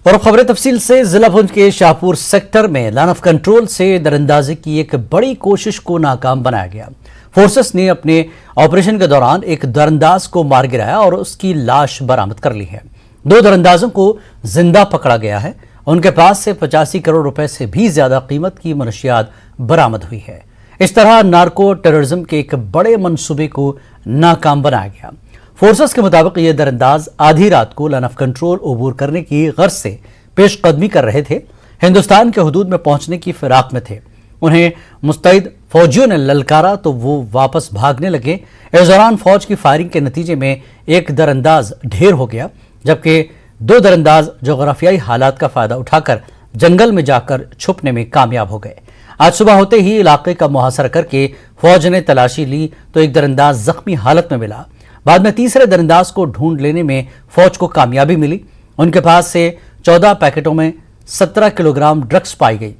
और अब खबरें तफसील से। जिला पुंछ के शाहपुर सेक्टर में लाइन ऑफ कंट्रोल से दरअंदाजी की एक बड़ी कोशिश को नाकाम बनाया गया। फोर्सेस ने अपने ऑपरेशन के दौरान एक दरअंदाज को मार गिराया और उसकी लाश बरामद कर ली है। 2 दरअंदाजों को जिंदा पकड़ा गया है। उनके पास से 85 करोड़ रुपए से भी ज्यादा कीमत की मनशियात बरामद हुई है। इस तरह नार्को टेररिज्म के एक बड़े मंसूबे को नाकाम बनाया गया। फोर्सेस के मुताबिक ये दरअंदाज आधी रात को लाइन ऑफ कंट्रोल अबूर करने की गर्ज से पेशकदमी कर रहे थे। हिंदुस्तान के हुदूद में पहुंचने की फिराक में थे। उन्हें मुस्तैद फौजियों ने ललकारा तो वो वापस भागने लगे। इस दौरान फौज की फायरिंग के नतीजे में एक दरअंदाज ढेर हो गया, जबकि 2 दरअंदाज जोग्राफियाई हालात का फायदा उठाकर जंगल में जाकर छुपने में कामयाब हो गए। आज सुबह होते ही इलाके का मुहासरा करके फौज ने तलाशी ली तो एक दरअंदाज जख्मी हालत में मिला। बाद में तीसरे दरअंदाज को ढूंढ लेने में फौज को कामयाबी मिली। उनके पास से 14 पैकेटों में 17 किलोग्राम ड्रग्स पाई गई,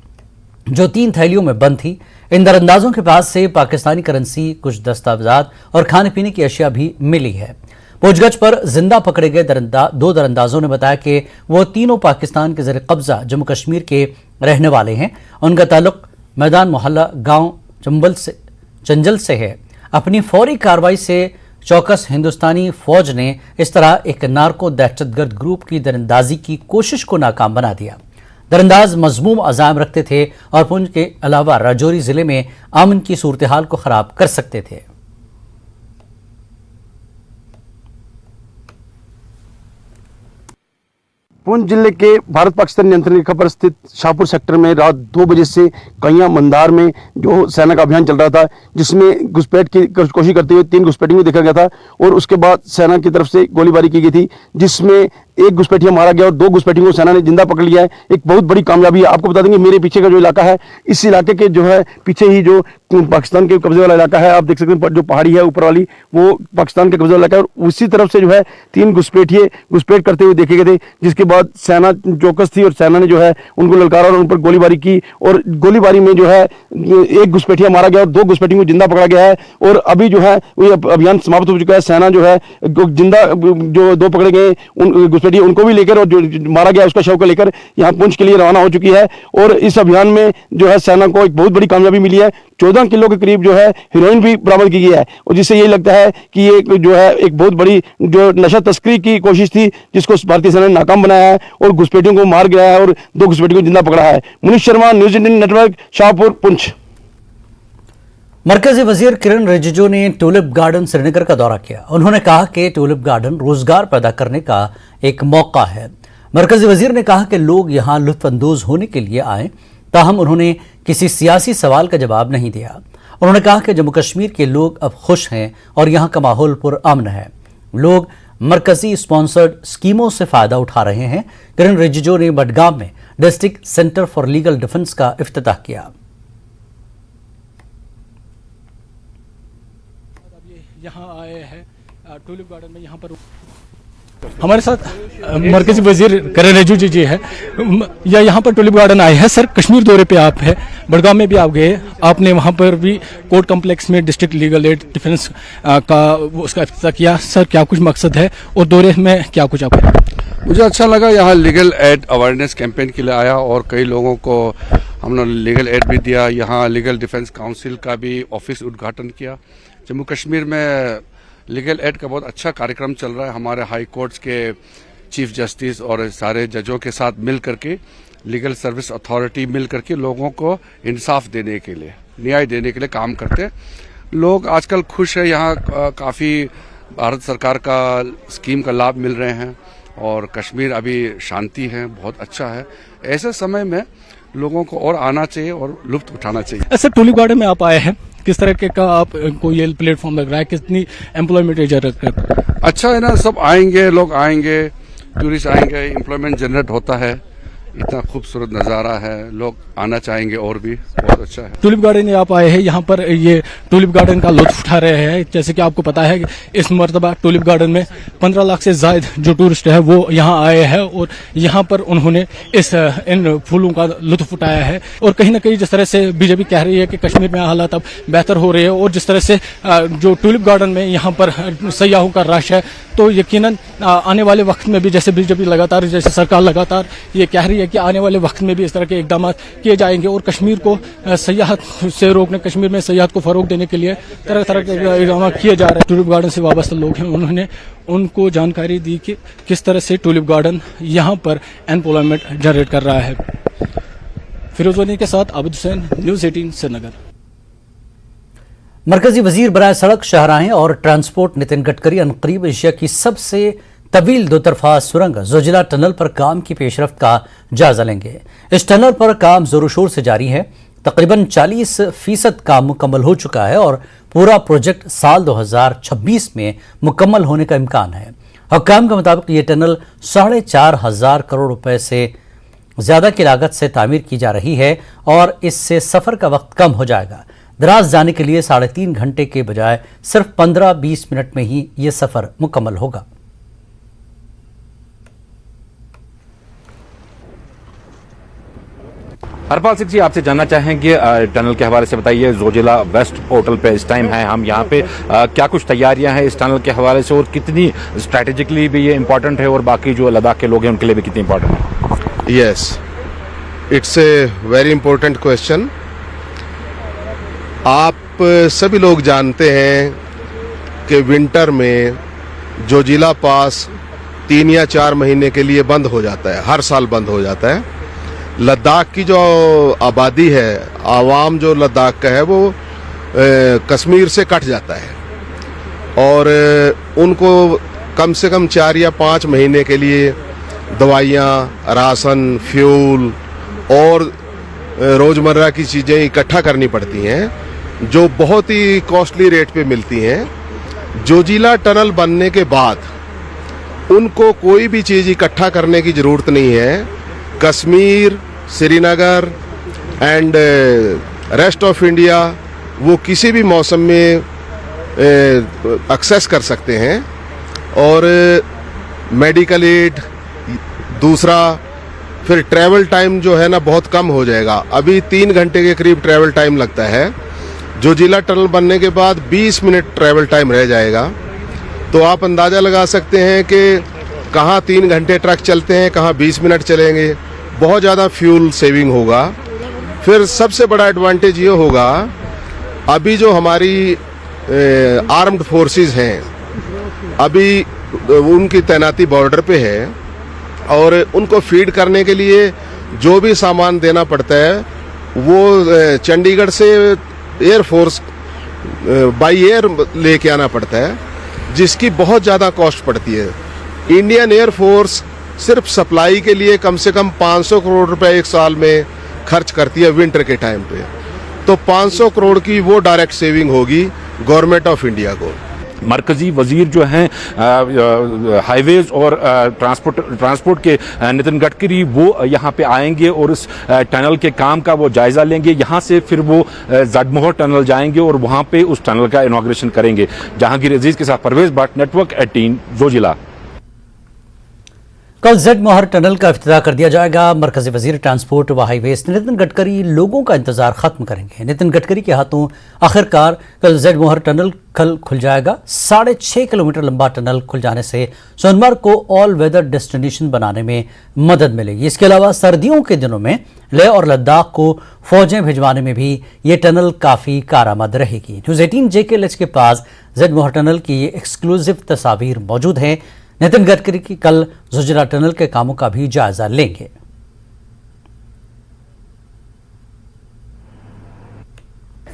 जो 3 थैलियों में बंद थी। इन दरअंदाजों के पास से पाकिस्तानी करेंसी, कुछ दस्तावेजात और खाने पीने की अशिया भी मिली है। पूछगछ पर जिंदा पकड़े गए 2 दरअंदाजों ने बताया कि वो तीनों पाकिस्तान के ज़ेर कब्जा जम्मू कश्मीर के रहने वाले हैं। उनका ताल्लुक मैदान मोहल्ला गांव चंजल से है। अपनी फौरी कार्रवाई से चौकस हिंदुस्तानी फौज ने इस तरह एक नार्को दहशतगर्द ग्रुप की दरअंदाजी की कोशिश को नाकाम बना दिया। दरअंदाज मजमूम अज़ाम रखते थे और पुंछ के अलावा राजौरी जिले में अमन की सूरत हाल को खराब कर सकते थे। पुंछ जिले के भारत पाकिस्तान नियंत्रण रेखा पर स्थित शाहपुर सेक्टर में रात 2 बजे से कैया मंदार में जो सेना का अभियान चल रहा था, जिसमें घुसपैठ की कोशिश करते हुए 3 घुसपैठियों को देखा गया था और उसके बाद सेना की तरफ से गोलीबारी की गई थी, जिसमें 1 घुसपैठिया मारा गया और 2 घुसपैठियों को सेना ने जिंदा पकड़ लिया है। एक बहुत बड़ी कामयाबी है। आपको बता देंगे मेरे पीछे का जो इलाका है, इस इलाके के जो है पीछे ही जो पाकिस्तान के कब्जे वाला इलाका है, आप देख सकते हैं जो पहाड़ी है ऊपर वाली, वो पाकिस्तान के कब्जे वाला इलाका है। और उसी तरफ से जो है 3 घुसपैठिए घुसपैठ करते हुए देखे गए थे, जिसके बाद सेना चौकस थी और सेना ने जो है उनको ललकारा और उन पर गोलीबारी की और गोलीबारी में जो है 1 घुसपैठिया मारा गया और 2 घुसपैठियों को जिंदा पकड़ा गया है। और अभी जो है अभियान समाप्त हो चुका है। सेना जो है जिंदा जो 2 पकड़े गए उन घुसपैठिए उनको भी लेकर और जो मारा गया उसका शव को लेकर यहाँ पुंछ के लिए रवाना हो चुकी है। और इस अभियान में जो है सेना को एक बहुत बड़ी कामयाबी मिली है। 14 किलो के करीब जो है हीरोइन भी बरामद की गई है और जिससे ये लगता है कि ये जो है एक बहुत बड़ी जो नशा तस्करी की कोशिश थी, जिसको भारतीय सेना ने नाकाम बनाया है और घुसपैठियों को मार गया है और 2 घुसपैठियों को जिंदा पकड़ा है। Munish Sharma, news 18 network, Shahpur, Poonch. मरकजी वजीर किरण रिजिजू ने ट्यूलिप गार्डन श्रीनगर का दौरा किया। उन्होंने कहा कि ट्यूलिप गार्डन रोजगार पैदा करने का एक मौका है। मरकजी वजीर ने कहा कि लोग यहाँ लुत्फानंदोज होने के लिए आए, ताहम उन्होंने किसी सियासी सवाल का जवाब नहीं दिया। उन्होंने कहा कि जम्मू कश्मीर के लोग अब खुश हैं और यहाँ का माहौल पुरअमन है। लोग मरकजी स्पॉन्सर्ड स्कीमों से फायदा उठा रहे हैं। किरण रिजिजू ने बडगाम में district centre for legal defence का इफ्तिताह किया। यहाँ आए हैं ट्यूलिप गार्डन में। यहाँ पर हमारे साथ मरकजी वजीर किरण रिजिजू जी है। या यहाँ पर ट्यूलिप गार्डन आए हैं। सर, कश्मीर दौरे पे आप है, बड़गाम में भी आप गए, आपने वहाँ पर भी कोर्ट कम्प्लेक्स में डिस्ट्रिक्ट लीगल एड डिफेंस का उसका इफ्तिताह किया। सर, क्या कुछ मकसद है और दौरे में क्या कुछ आपको? मुझे अच्छा लगा। यहाँ लीगल एड अवेयरनेस कैंपेन के लिए आया और कई लोगों को हमने लीगल एड भी दिया। यहाँ लीगल डिफेंस काउंसिल का भी ऑफिस उद्घाटन किया। जम्मू कश्मीर में लीगल एड का बहुत अच्छा कार्यक्रम चल रहा है। हमारे हाई कोर्ट्स के चीफ जस्टिस और सारे जजों के साथ मिल करके, लीगल सर्विस अथॉरिटी मिल करके लोगों को इंसाफ देने के लिए, न्याय देने के लिए काम करते हैं। लोग आजकल खुश है। यहाँ काफ़ी भारत सरकार का स्कीम का लाभ मिल रहे हैं और कश्मीर अभी शांति है, बहुत अच्छा है। ऐसे समय में लोगों को और आना चाहिए और लुत्फ उठाना चाहिए। ऐसे ट्यूलिप गार्डन में आप आए हैं, किस तरह के का आपको ये प्लेटफॉर्म लग रहा है? कितनी एम्प्लॉयमेंट जनरेट करता है? अच्छा है ना, सब आएंगे, लोग आएंगे, टूरिस्ट आएंगे, एम्प्लॉयमेंट जनरेट होता है। इतना खूबसूरत नज़ारा है, लोग आना चाहेंगे और भी, बहुत अच्छा है। टूलिप गार्डन आप आए हैं, यहाँ पर ये टूलिप गार्डन का लुत्फ उठा रहे हैं। जैसे कि आपको पता है कि इस मरतबा टूलिप गार्डन में 15 लाख से ज़ायद जो टूरिस्ट है वो यहाँ आए हैं और यहाँ पर उन्होंने इन फूलों का लुत्फ उठाया है। और कहीं ना कहीं जिस तरह से बीजेपी कह रही है कि कश्मीर में हालात अब बेहतर हो रहे हैं और जिस तरह से जो टूलिप गार्डन में यहाँ पर सयाहों का रश है, तो यकीनन आने वाले वक्त में भी जैसे बीजेपी लगातार, जैसे सरकार लगातार ये कह रही है कि आने वाले वक्त में भी इस तरह के इकदाम किए जाएंगे और कश्मीर को सयाहत से रोकने, कश्मीर में सयाहत को फ़रोग देने के लिए तरह तरह के इकदाम किए जा रहे हैं। टूलिप गार्डन से वाबस्ता लोग हैं, उन्होंने उनको जानकारी दी कि किस तरह से टूलिप गार्डन यहाँ पर एम्प्लॉयमेंट जनरेट कर रहा है। फिरोज वनी के साथ आबिद हुसैन, न्यूज़ 18 श्रीनगर। मरकजी वजीर बराए सड़क, शाहराहें और ट्रांसपोर्ट नितिन गडकरी अनकरीब एशिया की सबसे तवील दो तरफा सुरंग जोजिला टनल पर काम की पेशरफ्त का जायजा लेंगे। इस टनल पर काम जोरों शोर से जारी है। तकरीबन 40% काम मुकम्मल हो चुका है और पूरा प्रोजेक्ट साल 2026 में मुकम्मल होने का इम्कान है। हुक्काम के मुताबिक ये टनल 4,500 करोड़ रुपए से ज्यादा की लागत से तामीर की जा रही है और इससे सफर का वक्त कम हो जाएगा। दराज जाने के लिए 3.5 घंटे के बजाय सिर्फ 15-20 मिनट में ही ये सफर मुकम्मल होगा। हरपाल सिंह जी, आपसे जानना चाहेंगे टनल के हवाले से बताइए। जोजिला वेस्ट पोर्टल पे इस टाइम है हम यहाँ पे, क्या कुछ तैयारियां हैं इस टनल के हवाले से और कितनी स्ट्रैटेजिकली भी ये इम्पोर्टेंट है और बाकी जो लद्दाख के लोग हैं उनके लिए भी कितनी इम्पोर्टेंट है? Yes, it's a very important question. आप सभी लोग जानते हैं कि विंटर में जोजिला पास 3 या 4 महीने के लिए बंद हो जाता है, हर साल बंद हो जाता है। लद्दाख की जो आबादी है, आवाम जो लद्दाख का है, वो कश्मीर से कट जाता है और उनको कम से कम 4 या 5 महीने के लिए दवाइयाँ, राशन, फ्यूल और रोज़मर्रा की चीज़ें इकट्ठा करनी पड़ती हैं, जो बहुत ही कॉस्टली रेट पे मिलती हैं। जोजिला टनल बनने के बाद उनको कोई भी चीज़ इकट्ठा करने की ज़रूरत नहीं है। Kashmir, Srinagar and rest of India वो किसी भी मौसम में एक्सेस कर सकते हैं और मेडिकल एड, दूसरा फिर ट्रैवल टाइम जो है ना बहुत कम हो जाएगा। अभी 3 घंटे के करीब ट्रैवल टाइम लगता है, जोजिला टनल बनने के बाद 20 मिनट ट्रैवल टाइम रह जाएगा। तो आप अंदाज़ा लगा सकते हैं कि कहाँ 3 घंटे ट्रक चलते हैं, कहाँ 20 मिनट चलेंगे। बहुत ज़्यादा फ्यूल सेविंग होगा। फिर सबसे बड़ा एडवांटेज ये होगा, अभी जो हमारी आर्म्ड फोर्सेस हैं, अभी उनकी तैनाती बॉर्डर पे है और उनको फीड करने के लिए जो भी सामान देना पड़ता है वो चंडीगढ़ से एयरफोर्स बाई एयर लेके आना पड़ता है, जिसकी बहुत ज़्यादा कॉस्ट पड़ती है। इंडियन एयरफोर्स सिर्फ सप्लाई के लिए कम से कम 500 करोड़ रुपए एक साल में खर्च करती है विंटर के टाइम पे। तो 500 करोड़ की वो डायरेक्ट सेविंग होगी गवर्नमेंट ऑफ इंडिया को। मरकजी वजीर जो हैं हाईवेज और ट्रांसपोर्ट के नितिन गडकरी, वो यहाँ पे आएंगे और इस टनल के काम का वो जायजा लेंगे। यहाँ से फिर वो जडमोहर टनल जाएंगे और वहाँ पे उस टनल का इनॉग्रेशन करेंगे। जहांगीर अजीज के साथ परवेज भट्ट, नेटवर्क 18, जोजिला। कल जेड मोहर टनल का इफ्तिताह कर दिया जाएगा। मरकजी वजीर ट्रांसपोर्ट व हाईवेज नितिन गडकरी लोगों का इंतजार खत्म करेंगे। नितिन गडकरी के हाथों आखिरकार कल जेड मोहर टनल कल खुल जाएगा। 6.5 किलोमीटर लंबा टनल खुल जाने से सोनमर्ग को ऑल वेदर डेस्टिनेशन बनाने में मदद मिलेगी। इसके अलावा सर्दियों के दिनों में लेह और लद्दाख को फौजें भिजवाने में भी ये टनल काफ़ी कारआमद रहेगी। न्यूज़ 18 JKLH के पास जेड मोहर टनल की ये एक्सक्लूसिव तस्वीर मौजूद हैं। नितिन गडकरी की कल जोजिला टनल के कामों का भी जायजा लेंगे।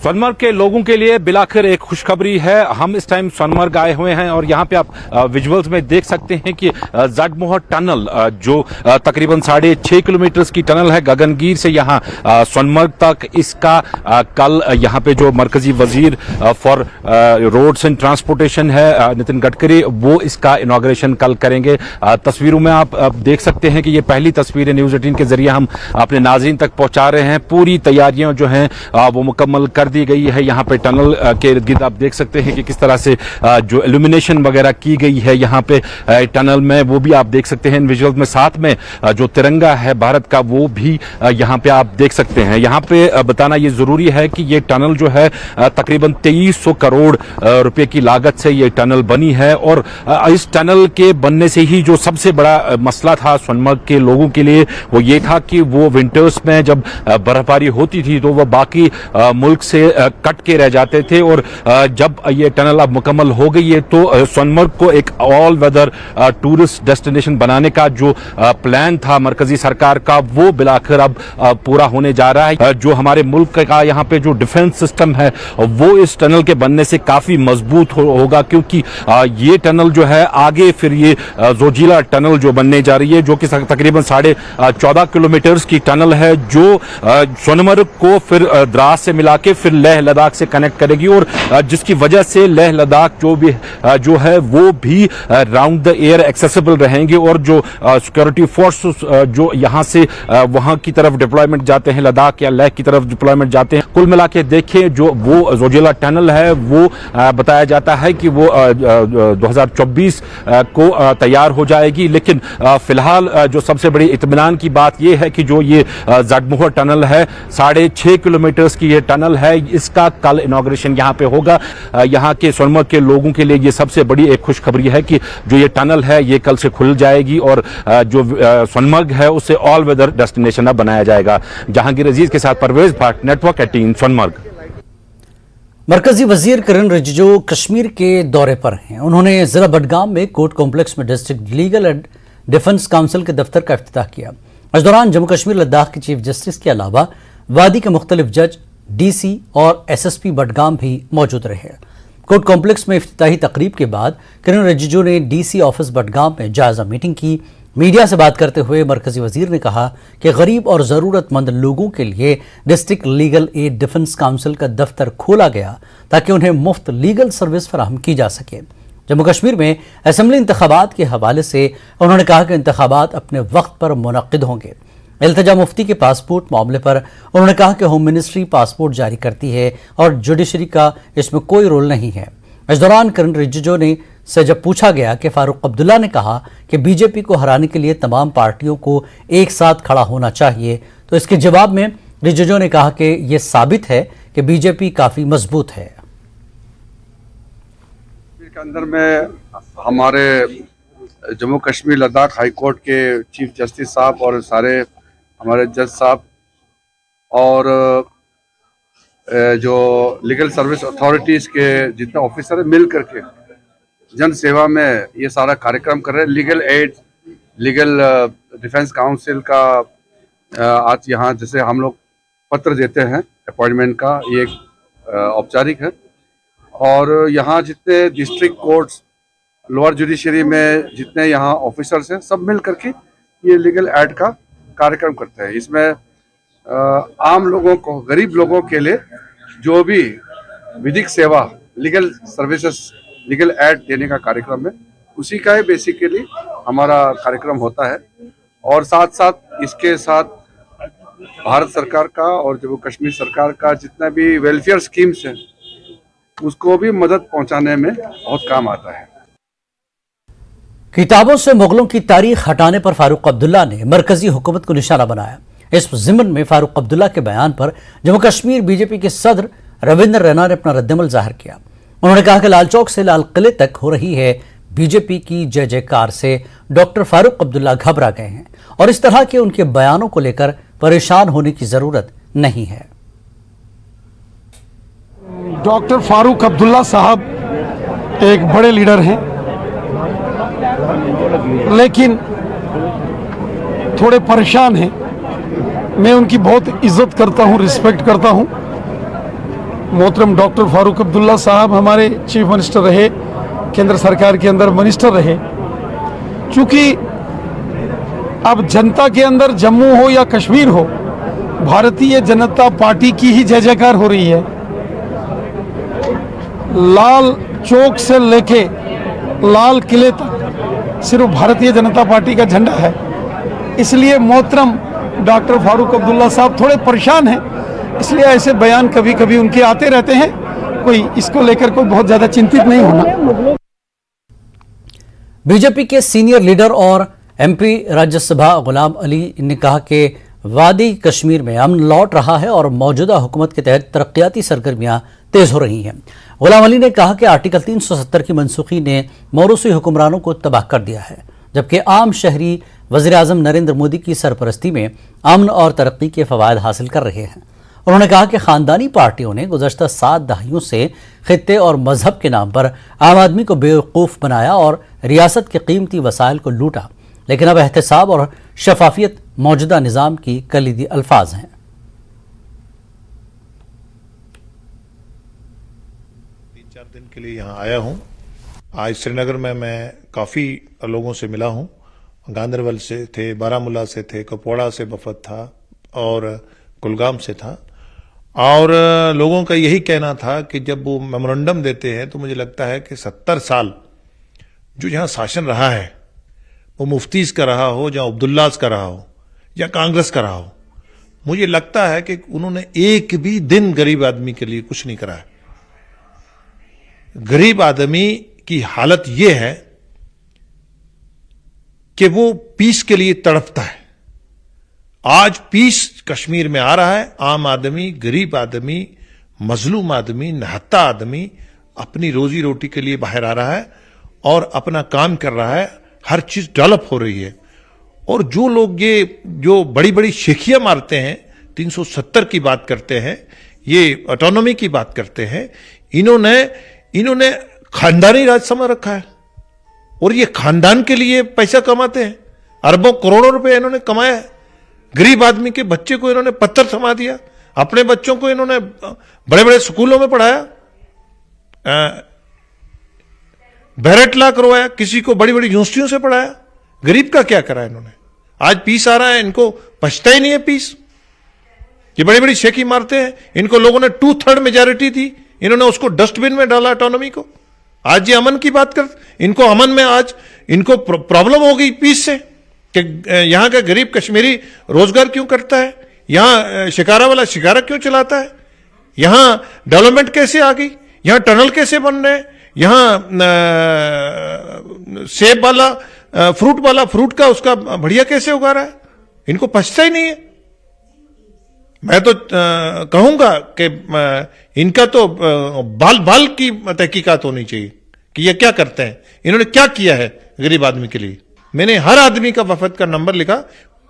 सोनमर्ग के लोगों के लिए बिलाखिर एक खुशखबरी है। हम इस टाइम सोनमर्ग आए हुए हैं और यहाँ पे आप विजुअल्स में देख सकते हैं कि जगमोहर टनल जो तकरीबन 6.5 किलोमीटर की टनल है गगनगीर से यहाँ सोनमर्ग तक, इसका कल यहाँ पे जो मरकजी वजीर फॉर रोड्स एंड ट्रांसपोर्टेशन है नितिन गडकरी, वो इसका इनॉग्रेशन कल करेंगे। तस्वीरों में आप देख सकते हैं कि ये पहली तस्वीरें न्यूज 18 के जरिए हम अपने नाज़रीन तक पहुंचा रहे हैं। पूरी तैयारियां जो हैं वो मुकम्मल कर दी गई है। यहाँ पे टनल के इर्द गिर्द आप देख सकते हैं कि किस तरह से जो इल्यूमिनेशन वगैरह की गई है यहाँ पे टनल में, वो भी आप देख सकते हैं इन विजुअल्स में। साथ में जो तिरंगा है भारत का वो भी यहाँ पे आप देख सकते हैं। यहाँ पे बताना ये जरूरी है कि ये टनल जो है तकरीबन 2300 करोड़ रुपए की लागत से ये टनल बनी है और इस टनल के बनने से ही जो सबसे बड़ा मसला था सोनमर्ग के लोगों के लिए वो ये था कि वो विंटर्स में जब बर्फबारी होती थी तो वो बाकी मुल्क से कट के रह जाते थे और जब ये टनल अब मुकम्मल हो गई है तो सोनमर्ग को एक ऑल वेदर टूरिस्ट डेस्टिनेशन बनाने का जो प्लान था मरकजी सरकार का वो बिलाखिर अब पूरा होने जा रहा है। जो हमारे मुल्क का यहाँ पे जो डिफेंस सिस्टम है वो इस टनल के बनने से काफी मजबूत होगा, क्योंकि ये टनल जो है आगे फिर ये जोजिला टनल जो बनने जा रही है जो कि तकरीबन 14.5 किलोमीटर की टनल है जो सोनमर्ग को फिर द्रास से मिला के फिर लेह लद्दाख से कनेक्ट करेगी और जिसकी वजह से लेह लद्दाख जो है वो भी राउंड द एयर एक्सेसिबल रहेंगे और जो सिक्योरिटी फोर्स जो यहाँ से वहां की तरफ डिप्लॉयमेंट जाते हैं, लद्दाख या लेह की तरफ डिप्लॉयमेंट जाते हैं, कुल मिला के देखें जो वो जोजिला टनल है वो बताया जाता है कि वो 2024 को तैयार हो जाएगी। लेकिन फिलहाल जो सबसे बड़ी इत्मीनान की बात यह है कि जो ये जगमोहर टनल है 6.5 किलोमीटर की ये टनल है, इसका कल इनॉग्रेशन यहाँ पे होगा। यहाँ के सोनमर्ग के लोगों के लिए ये सबसे बड़ी एक खुशखबरी है कि जो ये टनल है ये कल से खुल जाएगी और जो सोनमर्ग है उसे ऑल वेदर डेस्टिनेशन अब बनाया जाएगा। जहांगीर अजीज के साथ परवेज भट्ट, नेटवर्क 18 सोनमर्ग। मरकजी वजीर किरण रिजिजू कश्मीर के दौरे पर हैं। उन्होंने जिला बडगाम में कोर्ट कॉम्प्लेक्स में district legal and defence council के दफ्तर का इफ्तिताह किया। इस दौरान जम्मू कश्मीर लद्दाख के चीफ जस्टिस के अलावा वादी के मुख्तलिफ जज, डीसी और एसएसपी बडगाम भी मौजूद रहे। कोर्ट कॉम्प्लेक्स में इफ्तिताही तकरीब के बाद किरण रिजिजू ने डीसी ऑफिस बडगाम में जायजा मीटिंग की। मीडिया से बात करते हुए मरकजी वजीर ने कहा कि गरीब और ज़रूरतमंद लोगों के लिए district legal aid defence council का दफ्तर खोला गया ताकि उन्हें मुफ्त लीगल सर्विस फराहम की जा सके। जम्मू कश्मीर में असेंबली इंतखाबात के हवाले से उन्होंने कहा कि इंतखाबात अपने वक्त पर मुनक्किद होंगे। इल्तिजा मुफ्ती के पासपोर्ट मामले पर उन्होंने कहा कि होम मिनिस्ट्री पासपोर्ट जारी करती है और जुडिशरी का इसमें कोई रोल नहीं है। इस दौरान किरण रिजिजू से जब पूछा गया कि फारूक अब्दुल्ला ने कहा कि बीजेपी को हराने के लिए तमाम पार्टियों को एक साथ खड़ा होना चाहिए, तो इसके जवाब में रिजिजू ने कहा कि यह साबित है कि बीजेपी काफी मजबूत है। के अंदर में हमारे जम्मू कश्मीर लद्दाख हाई कोर्ट के चीफ जस्टिस साहब और सारे हमारे जज साहब और जो लीगल सर्विस अथॉरिटीज़ के जितने ऑफिसर हैं मिल करके जन सेवा में ये सारा कार्यक्रम कर रहे हैं। Legal aid, legal defence council का आज यहाँ जैसे हम लोग पत्र देते हैं अपॉइंटमेंट का, ये एक औपचारिक है और यहाँ जितने डिस्ट्रिक्ट कोर्ट्स, लोअर जुडिशरी में जितने यहाँ ऑफिसर्स हैं सब मिल करके ये लीगल एड का कार्यक्रम करते हैं। इसमें आम लोगों को, गरीब लोगों के लिए जो भी विधिक सेवा, लीगल सर्विसेज, लीगल एड देने का कार्यक्रम है, उसी का ही बेसिकली हमारा कार्यक्रम होता है। और साथ साथ इसके साथ भारत सरकार का और जम्मू कश्मीर सरकार का जितना भी वेलफेयर स्कीम्स हैं उसको भी मदद पहुंचाने में बहुत काम आता है। किताबों से मुगलों की तारीख हटाने पर फारूक अब्दुल्ला ने मरकजी हुकूमत को निशाना बनाया। इस ज़िमन में फारूक अब्दुल्ला के बयान पर जम्मू कश्मीर बीजेपी के सदर रविंद्र रैना ने अपना रद्दमल जाहिर किया। उन्होंने कहा कि लाल चौक से लाल किले तक हो रही है बीजेपी की जय जयकार से डॉक्टर फारूक अब्दुल्ला घबरा गए हैं और इस तरह के उनके बयानों को लेकर परेशान होने की जरूरत नहीं है। डॉक्टर फारूक अब्दुल्ला साहब एक बड़े लीडर हैं, लेकिन थोड़े परेशान हैं। मैं उनकी बहुत इज्जत करता हूं, रिस्पेक्ट करता हूं, मोहतरम डॉक्टर फारूक अब्दुल्ला साहब हमारे चीफ मिनिस्टर रहे, केंद्र सरकार के अंदर मिनिस्टर रहे। चूँकि अब जनता के अंदर जम्मू हो या कश्मीर हो, भारतीय जनता पार्टी की ही जय जयकार हो रही है। लाल चौक से लेके लाल किले तक सिर्फ भारतीय जनता पार्टी का झंडा है। इसलिए मोहतरम डॉक्टर फारूक अब्दुल्ला साहब थोड़े परेशान हैं, इसलिए ऐसे बयान कभी कभी उनके आते रहते हैं। कोई इसको लेकर कोई बहुत ज़्यादा चिंतित नहीं होना। बीजेपी के सीनियर लीडर और एमपी राज्यसभा गुलाम अली ने कहा कि वादी कश्मीर में अमन लौट रहा है और मौजूदा हुकूमत के तहत तरक्याती सरगर्मियां तेज हो रही हैं। गुलाम अली ने कहा कि आर्टिकल 370 की मनसूखी ने मौरूसी हुक्मरानों को तबाह कर दिया है, जबकि आम शहरी वज़ीर-ए-आज़म नरेंद्र मोदी की सरपरस्ती में अमन और तरक्की के फवायद हासिल कर रहे हैं। उन्होंने कहा कि खानदानी पार्टियों ने गुज़श्ता 7 दहाइयों से खित्ते और मजहब के नाम पर आम आदमी को बेवकूफ़ बनाया और रियासत के कीमती वसाइल को लूटा, लेकिन अब एहतसाब और शफाफियत मौजूदा निज़ाम की कलीदी अल्फाज हैं। 3-4 दिन के लिए यहाँ आया हूँ। आज श्रीनगर में मैं काफ़ी लोगों से मिला हूँ। गांदरबल से थे, बारामूला से थे, कुपवाड़ा से वफद था और कुलगाम से था। और लोगों का यही कहना था कि जब वो मेमोरेंडम देते हैं तो मुझे लगता है कि 70 साल जो यहाँ शासन रहा है, वो मुफ्तीज का रहा हो, या अब्दुल्लाज का रहा हो, या कांग्रेस का रहा हो, मुझे लगता है कि उन्होंने एक भी दिन गरीब आदमी के लिए कुछ नहीं करा है। गरीब आदमी की हालत ये है कि वो पीस के लिए तड़पता है। आज पीस कश्मीर में आ रहा है। आम आदमी, गरीब आदमी, मजलूम आदमी, निहत्ता आदमी अपनी रोजी रोटी के लिए बाहर आ रहा है और अपना काम कर रहा है। हर चीज डेवलप हो रही है। और जो लोग ये जो बड़ी बड़ी शेखियां मारते हैं, 370 की बात करते हैं, ये ऑटोनॉमी की बात करते हैं, इन्होंने खानदानी राज समझ रखा है और ये खानदान के लिए पैसा कमाते हैं। अरबों करोड़ों रुपए इन्होंने कमाया है। गरीब आदमी के बच्चे को इन्होंने पत्थर थमा दिया। अपने बच्चों को इन्होंने बड़े बड़े स्कूलों में पढ़ाया, बैरटला करवाया, किसी को बड़ी बड़ी यूनिवर्सिटियों से पढ़ाया। गरीब का क्या करा इन्होंने? आज पीस आ रहा है, इनको पछता ही नहीं है पीस। ये बड़ी बड़ी शेखी मारते हैं। इनको लोगों ने 2/3 मेजॉरिटी दी, इन्होंने उसको डस्टबिन में डाला ऑटोनॉमी को। आज ये अमन की बात कर, इनको अमन में आज इनको प्रॉब्लम हो गई पीस से कि यहां का गरीब कश्मीरी रोजगार क्यों करता है, यहां शिकारा वाला शिकारा क्यों चलाता है, यहां डेवलपमेंट कैसे आ गई, यहां टनल कैसे बन रहे हैं, यहां सेब वाला फ्रूट का उसका बढ़िया कैसे उगा रहा है। इनको पछता ही नहीं है। मैं तो कहूंगा कि इनका तो बाल की तहकीकात होनी चाहिए कि ये क्या करते हैं, इन्होंने क्या किया है गरीब आदमी के लिए। मैंने हर आदमी का वफद का नंबर लिखा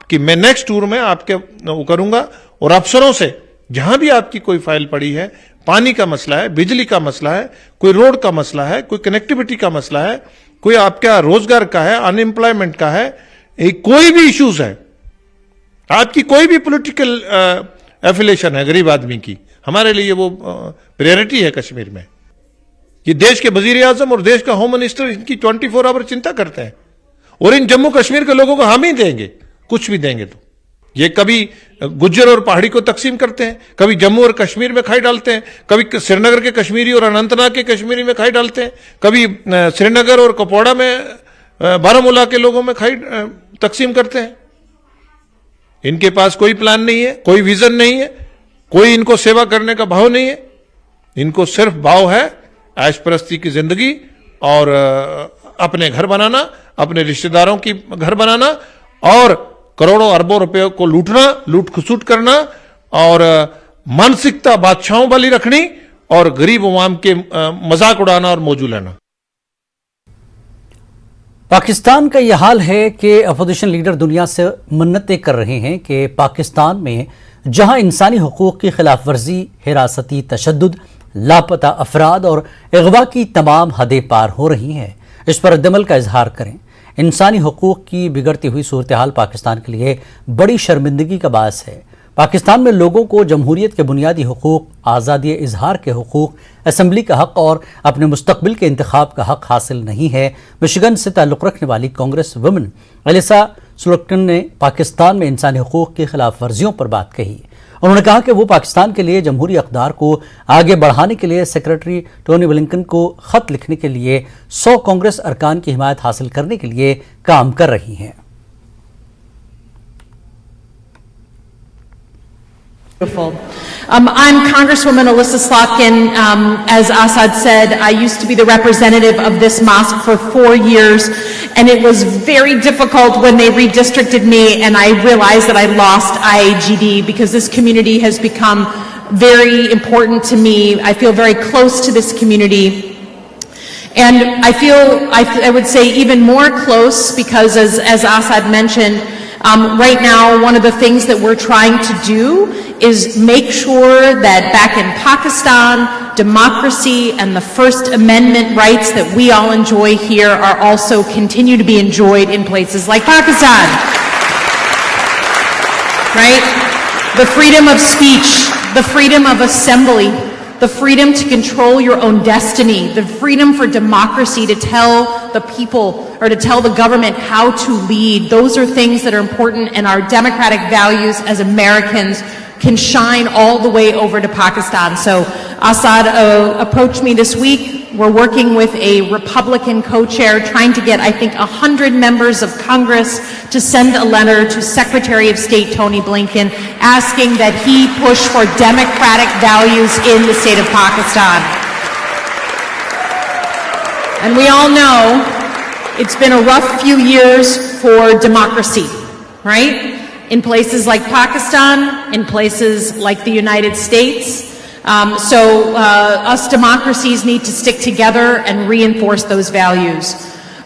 कि मैं नेक्स्ट टूर में आपके वो करूंगा और अफसरों से जहां भी आपकी कोई फाइल पड़ी है, पानी का मसला है, बिजली का मसला है, कोई रोड का मसला है, कोई कनेक्टिविटी का मसला है, कोई आपका रोजगार का है, अनएम्प्लॉयमेंट का है, कोई भी इश्यूज है, आपकी कोई भी पॉलिटिकल एफिलेशन है गरीब आदमी की, हमारे लिए वो प्रायोरिटी है कश्मीर में। ये देश के वजीर आजम और देश का होम मिनिस्टर इनकी 24 आवर चिंता करते हैं और इन जम्मू कश्मीर के लोगों को हम ही देंगे, कुछ भी देंगे तो। ये कभी गुज्जर और पहाड़ी को तकसीम करते हैं, कभी जम्मू और कश्मीर में खाई डालते हैं, कभी श्रीनगर के कश्मीरी और अनंतनाग के कश्मीरी में खाई डालते हैं, कभी श्रीनगर और कुपवाड़ा में बारामूला के लोगों में खाई तकसीम करते हैं। इनके पास कोई प्लान नहीं है, कोई विजन नहीं है, कोई इनको सेवा करने का भाव नहीं है। इनको सिर्फ भाव है ऐश परस्ती की जिंदगी और अपने घर बनाना, अपने रिश्तेदारों की घर बनाना और करोड़ों अरबों रुपए को लूटना, लूट खसूट करना और मानसिकता बादशाहों वाली रखनी और गरीब अवाम के मजाक उड़ाना और मौजू लेना। पाकिस्तान का यह हाल है कि अपोजिशन लीडर दुनिया से मन्नतें कर रहे हैं कि पाकिस्तान में जहां इंसानी हुकूक की खिलाफ वर्जी, हिरासती तशद्दुद, लापता अफराद और अगवा की तमाम हदें पार हो रही हैं, इस पर रद्दमल का इजहार करें। इंसानी हुकूक की बिगड़ती हुई सूरत हाल पाकिस्तान के लिए बड़ी शर्मिंदगी का बायस है। पाकिस्तान में लोगों को जमहूरियत के बुनियादी हुकूक, आज़ादी इजहार के हुकूक, असम्बली का हक और अपने मुस्तकबिल के इंतखाब का हक हासिल नहीं है। मिशिगन से ताल्लुक़ रखने वाली कांग्रेस वुमन एलिसा स्लोटन ने पाकिस्तान में इंसानी हुकूक की खिलाफ वर्जियों पर बात कही। उन्होंने कहा कि वो पाकिस्तान के लिए जमहूरी अक़दार को आगे बढ़ाने के लिए सेक्रेटरी टोनी ब्लिंकन को ख़त लिखने के लिए 100 कांग्रेस अरकान की हिमायत हासिल करने के लिए काम कर रही हैं। I'm Congresswoman Alyssa Slotkin. As Assad said, I used to be the representative of this mosque for 4 years, and it was very difficult when they redistricted me, and I realized that I lost IAGD because this community has become very important to me. I feel very close to this community. And I would say even more close because as Assad mentioned, right now, one of the things that we're trying to do is make sure that back in Pakistan, democracy and the First Amendment rights that we all enjoy here are also continue to be enjoyed in places like Pakistan. Right? The freedom of speech, the freedom of assembly, the freedom to control your own destiny, the freedom for democracy to tell the people or to tell the government how to lead. Those are things that are important, and our democratic values as Americans can shine all the way over to Pakistan. So Assad approached me this week. We're working with a Republican co-chair trying to get, I think, 100 members of Congress to send a letter to Secretary of State Tony Blinken asking that he push for democratic values in the state of Pakistan. And we all know it's been a rough few years for democracy, right? In places like Pakistan, in places like the United States. So us democracies need to stick together and reinforce those values.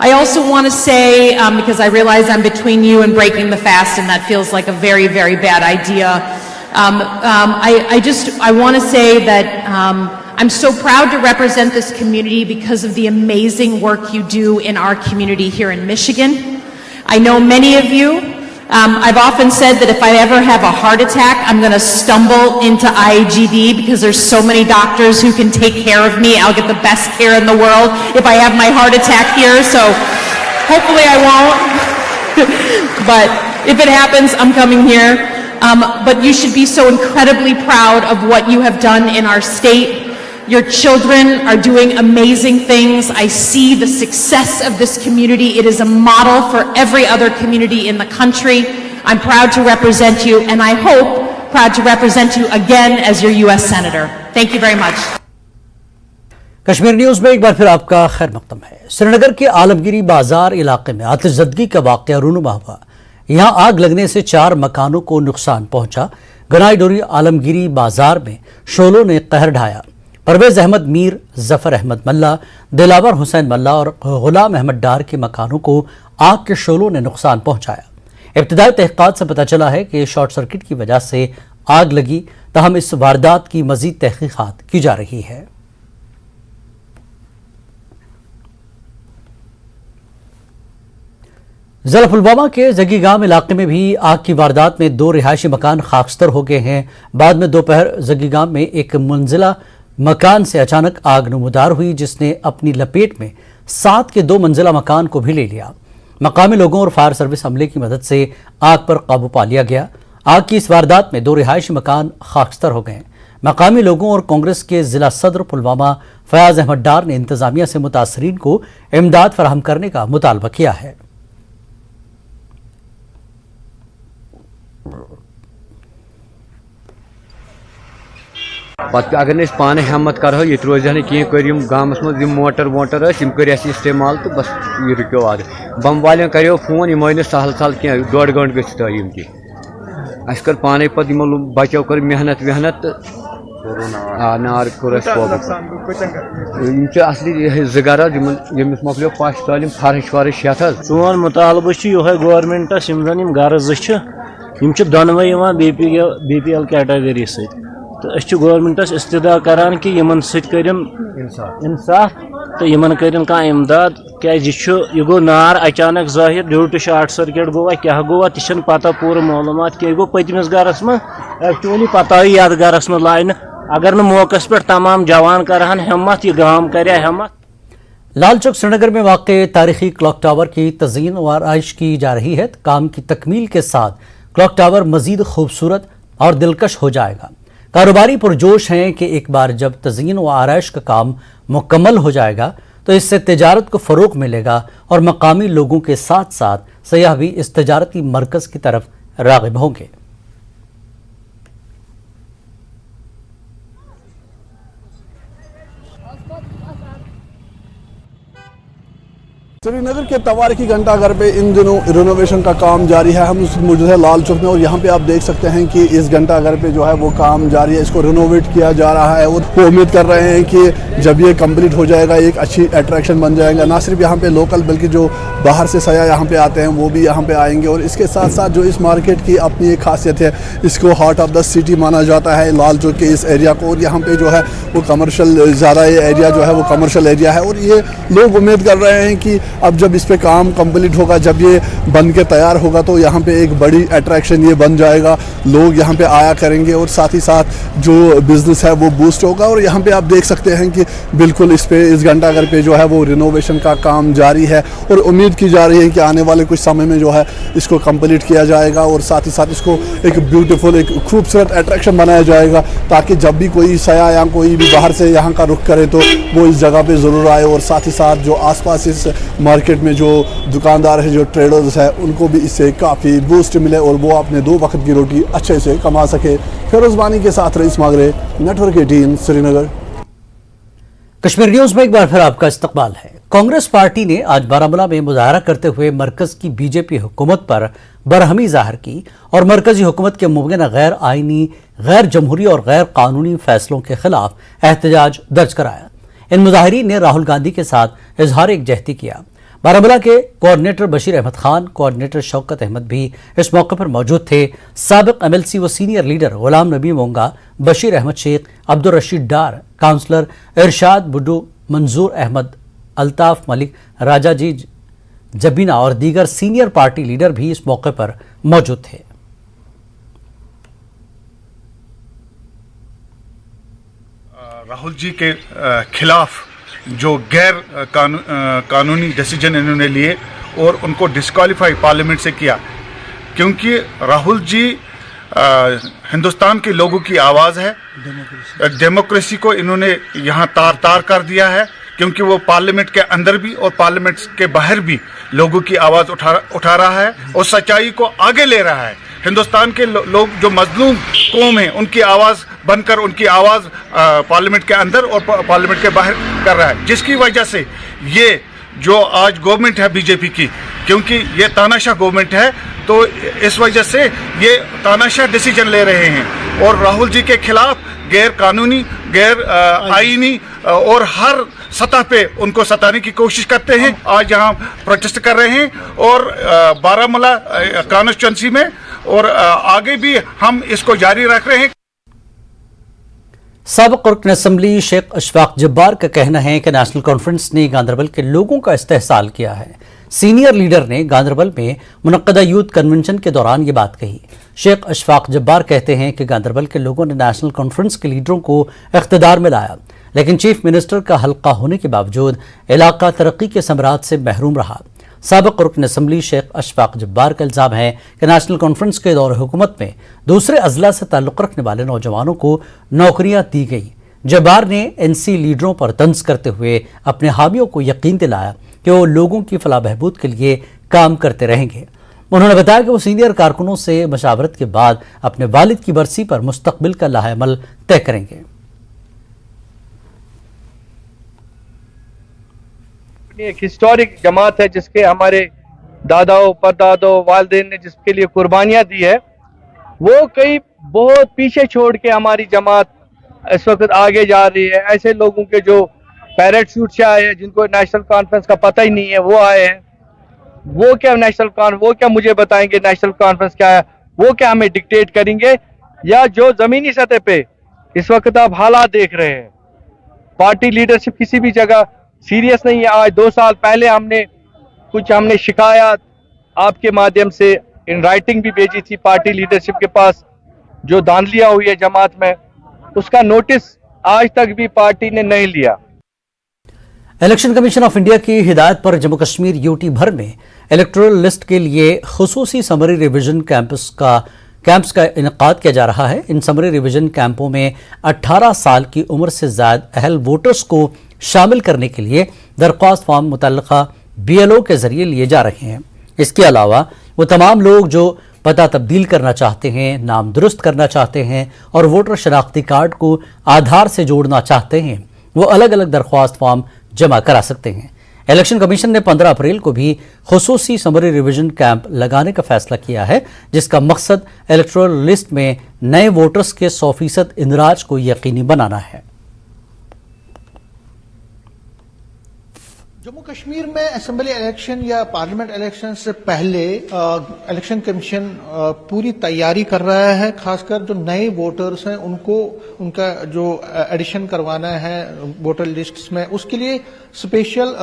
I also want to say, because I realize I'm between you and breaking the fast, and that feels like a very, very bad idea. I want to say that I'm so proud to represent this community because of the amazing work you do in our community here in Michigan. I know many of you. I've often said that if I ever have a heart attack, I'm going to stumble into IAGD because there's so many doctors who can take care of me. I'll get the best care in the world if I have my heart attack here. So hopefully I won't. But if it happens, I'm coming here. But you should be so incredibly proud of what you have done in our state. Your children are doing amazing things. I see the success of this community. It is a model for every other community in the country. I'm proud to represent you, and I hope proud to represent you again as your U.S. Senator. Thank you very much. Kashmir news में एक बार फिर आपका खैर मकदम है। श्रीनगर के आलमगिरी बाजार इलाके में आतिशज़दगी का वाक़या रूनुमा हुआ। यहाँ आग लगने से 4 मकानों को नुकसान पहुंचा। गनाई डोरी आलमगिरी बाजार में शोलों ने कहर ढाया। परवेज़ अहमद मीर, जफ़र अहमद मल्ला, दिलावर हुसैन मल्ला और गुलाम अहमद डार के मकानों को आग के शोलों ने नुकसान पहुंचाया। इब्तिदाई तहक़ीक़ात से पता चला है कि शॉर्ट सर्किट की वजह से आग लगी, ताहम इस वारदात की मज़ीद तहक़ीक़ात की जा रही है। ज़िला पुलवामा के जगी गांव इलाके में भी आग की वारदात में 2 रिहायशी मकान खाकस्तर हो गए हैं। बाद में दोपहर जगी गांव में एक मंजिला मकान से अचानक आग नमूदार हुई, जिसने अपनी लपेट में 7 के 2 मंजिला मकान को भी ले लिया। मकामी लोगों और फायर सर्विस अमले की मदद से आग पर काबू पा लिया गया। आग की इस वारदात में 2 रिहायशी मकान खाकस्तर हो गए। मकामी लोगों और कांग्रेस के जिला सदर पुलवामा फयाज अहमद डार ने इंतजामिया से मुतासरीन को इमदाद फराहम करने का मुतालबा किया है। पत् अगर पाने हिम्मत करो ये रोज कहीं कर गामस मज मोटर वोटर कर इस्तेमाल तो बस ये रुको आज बम वाले करो फोन यम सहल सहल कह 1.5 घंटे गम की अस कर पाने पत बचो कर मेहनत वहनत नार कोर असली जगह यमिस मकलो पश तालीम फर्श वर्श ये सोन मुतालबा गवर्नमेंटस गर ज दोनवे BPL कैटेगरी सत तो गवर्नमेंटस इस्तदा करान कि यमन सत करिम इंसाफ تو یمن کرن کا امداد یہ گو نار اچانک ظاہر ڈیو ٹو شارٹ سرکٹ گوا کیا گوا تہ پتہ پور معلومات کی گو پتمس گرس من ایکچولی پتہ یتھ گرس من لائن اگر نہ موقع پہ تمام جوان کرہن ہمت یہ گام کرے ہمت. لال چوک سری نگر میں واقع تاریخی کلاک ٹاور کی تزئین و آرائش کی جا رہی ہے. کام کی تکمیل کے ساتھ کلاک ٹاور مزید خوبصورت اور دلکش ہو جائے گا. کاروباری پرجوش ہیں کہ ایک بار جب تزئین و آرائش کا کام مکمل ہو جائے گا تو اس سے تجارت کو فروغ ملے گا اور مقامی لوگوں کے ساتھ ساتھ سیاح بھی اس تجارتی مرکز کی طرف راغب ہوں گے. سری نگر کے تواریخی گھنٹہ گھر پہ ان دنوں رینوویشن کا کام جاری ہے. ہم موجود ہے لال چوک میں اور یہاں پہ آپ دیکھ سکتے ہیں کہ اس گھنٹہ گھر پہ جو ہے وہ کام جاری ہے. اس کو رینوویٹ کیا جا رہا ہے اور وہ امید کر رہے ہیں کہ جب یہ کمپلیٹ ہو جائے گا ایک اچھی اٹریکشن بن جائے گا. نہ صرف یہاں پہ لوکل بلکہ جو باہر سے سیاح یہاں پہ آتے ہیں وہ بھی یہاں پہ آئیں گے. اور اس کے ساتھ ساتھ جو اس مارکیٹ کی اپنی ایک خاصیت ہے, اس کو ہارٹ آف دا سٹی مانا جاتا ہے لال چوک کے اس ایریا کو. اور یہاں پہ جو ہے وہ کمرشل زیادہ یہ ایریا جو ہے وہ کمرشل ایریا ہے. اور یہ لوگ امید کر رہے ہیں کہ اب جب اس پہ کام کمپلیٹ ہوگا, جب یہ بن کے تیار ہوگا تو یہاں پہ ایک بڑی اٹریکشن یہ بن جائے گا. لوگ یہاں پہ آیا کریں گے اور ساتھ ہی ساتھ جو بزنس ہے وہ بوسٹ ہوگا. اور یہاں پہ آپ دیکھ سکتے ہیں کہ بالکل اس گھنٹہ گھر پہ جو ہے وہ رینوویشن کا کام جاری ہے اور امید کی جا رہی ہے کہ آنے والے کچھ سمے میں جو ہے اس کو کمپلیٹ کیا جائے گا اور ساتھ ہی ساتھ اس کو ایک بیوٹیفل ایک خوبصورت اٹریکشن بنایا جائے گا تاکہ جب بھی کوئی سیاح یا کوئی بھی باہر سے یہاں کا رخ کرے تو وہ اس جگہ پہ ضرور آئے. اور ساتھ ہی ساتھ جو آس پاس اس مارکیٹ میں جو دکاندار ہیں, جو ٹریڈرز ہیں, ان کو بھی اس سے کافی بوسٹ ملے اور وہ اپنے 2 وقت کی روٹی اچھے سے کما سکے. فیروز بانی کے ساتھ رئیس ماگرے, نیٹ ورک 18 سری نگر. کشمیر نیوز میں ایک بار پھر آپ کا استقبال ہے. کانگریس پارٹی نے آج بارہمولہ میں مظاہرہ کرتے ہوئے مرکز کی بی جے پی حکومت پر برہمی ظاہر کی اور مرکزی حکومت کے ممکنہ غیر آئینی, غیر جمہوری اور غیر قانونی فیصلوں کے خلاف احتجاج درج کرایا. ان مظاہرین نے راہل گاندھی کے ساتھ اظہار یکجہتی کیا. بارہمولہ کے کوآرڈینیٹر بشیر احمد خان, کوآرڈینیٹر شوکت احمد بھی اس موقع پر موجود تھے. سابق ایم ایل سی و سینئر لیڈر غلام نبی مونگا, بشیر احمد شیخ, عبدالرشید ڈار, کاؤنسلر ارشاد بڈو, منظور احمد, الطاف ملک, راجہ جی جبینہ اور دیگر سینئر پارٹی لیڈر بھی اس موقع پر موجود تھے. راہل جی کے خلاف جو غیر قانونی ڈیسیجن انہوں نے لیے اور ان کو ڈسکوالیفائی پارلیمنٹ سے کیا, کیونکہ راہل جی ہندوستان کے لوگوں کی آواز ہے. ڈیموکریسی کو انہوں نے یہاں تار کر دیا ہے, کیونکہ وہ پارلیمنٹ کے اندر بھی اور پارلیمنٹ کے باہر بھی لوگوں کی آواز اٹھا رہا ہے اور سچائی کو آگے لے رہا ہے. ہندوستان کے لوگ جو مظلوم قوم ہیں ان کی آواز بن کر ان کی آواز پارلیمنٹ کے اندر اور پارلیمنٹ کے باہر کر رہا ہے, جس کی وجہ سے یہ جو آج گورنمنٹ ہے بی جے پی کی, کیونکہ یہ تاناشاہ گورنمنٹ ہے تو اس وجہ سے یہ تاناشاہ ڈیسیجن لے رہے ہیں اور راہل جی کے خلاف غیر قانونی, غیر آئینی اور ہر سطح پہ ان کو ستانے کی کوشش کرتے ہیں. آج یہاں پروٹیسٹ کر رہے ہیں اور بارہمولہ کانسٹیچوئنسی میں اور آگے بھی ہم اس کو جاری رکھ رہے ہیں. سابق رکن اسمبلی شیخ اشفاق جبار کا کہنا ہے کہ نیشنل کانفرنس نے گاندربل کے لوگوں کا استحصال کیا ہے. سینئر لیڈر نے گاندربل میں منعقدہ یوتھ کنونشن کے دوران یہ بات کہی. شیخ اشفاق جبار کہتے ہیں کہ گاندربل کے لوگوں نے نیشنل کانفرنس کے لیڈروں کو اقتدار میں لایا, لیکن چیف منسٹر کا حلقہ ہونے کے باوجود علاقہ ترقی کے ثمرات سے محروم رہا. سابق رکن اسمبلی شیخ اشفاق جبار کا الزام ہے کہ نیشنل کانفرنس کے دور حکومت میں دوسرے اضلاع سے تعلق رکھنے والے نوجوانوں کو نوکریاں دی گئیں. جبار نے این سی لیڈروں پر طنز کرتے ہوئے اپنے حامیوں کو یقین دلایا کہ وہ لوگوں کی فلاح بہبود کے لیے کام کرتے رہیں گے. انہوں نے بتایا کہ وہ سینئر کارکنوں سے مشاورت کے بعد اپنے والد کی برسی پر مستقبل کا لائحہ عمل طے کریں گے. ایک ہسٹورک جماعت ہے جس کے ہمارے داداؤں پردادوں والدین نے جس کے لیے قربانیاں دی ہے, وہ کئی بہت پیچھے چھوڑ کے ہماری جماعت اس وقت آگے جا رہی ہے. ایسے لوگوں کے جو پیرٹ شوٹ سے آئے ہیں, جن کو نیشنل کانفرنس کا پتہ ہی نہیں ہے, وہ آئے ہیں. وہ کیا مجھے بتائیں گے نیشنل کانفرنس کیا ہے, وہ کیا ہمیں ڈکٹیٹ کریں گے, یا جو زمینی سطح پہ اس وقت آپ حالات دیکھ رہے ہیں, پارٹی لیڈرشپ کسی بھی جگہ सीरियस नहीं है। आज 2 साल पहले हमने शिकायत आपके माध्यम से इन राइटिंग भी भेजी थी पार्टी लीडरशिप के पास, जो धांधलियां हुई है जमात में, उसका नोटिस आज तक भी पार्टी ने नहीं लिया। इलेक्शन कमीशन ऑफ इंडिया की हिदायत पर जम्मू कश्मीर यूटी भर में इलेक्टोरल लिस्ट के लिए खुसूसी समरी रिवीजन कैंप्स का इनेकाद किया जा रहा है। इन समरी रिवीजन कैंपों में 18 साल की उम्र से ज्यादा अहल वोटर्स को शामिल करने के लिए दरख्वास्त फॉर्म मुतल्लिका BLO के जरिए लिए जा रहे हैं। इसके अलावा वो तमाम लोग जो पता तब्दील करना चाहते हैं, नाम दुरुस्त करना चाहते हैं और वोटर शनाख्ती कार्ड को आधार से जोड़ना चाहते हैं, वो अलग अलग दरख्वास्त फॉर्म जमा करा सकते हैं। इलेक्शन कमीशन ने 15 अप्रैल को भी खुसूसी समरी रिवीजन कैंप लगाने का फैसला किया है, जिसका मकसद इलेक्टोरल लिस्ट में नए वोटर्स के 100% इंदराज को यकीनी बनाना है। जम्मू कश्मीर में असेंबली इलेक्शन या पार्लियामेंट इलेक्शन से पहले इलेक्शन कमीशन पूरी तैयारी कर रहा है। खासकर जो नए वोटर्स हैं उनको उनका जो एडिशन करवाना है वोटर लिस्ट्स में, उसके लिए special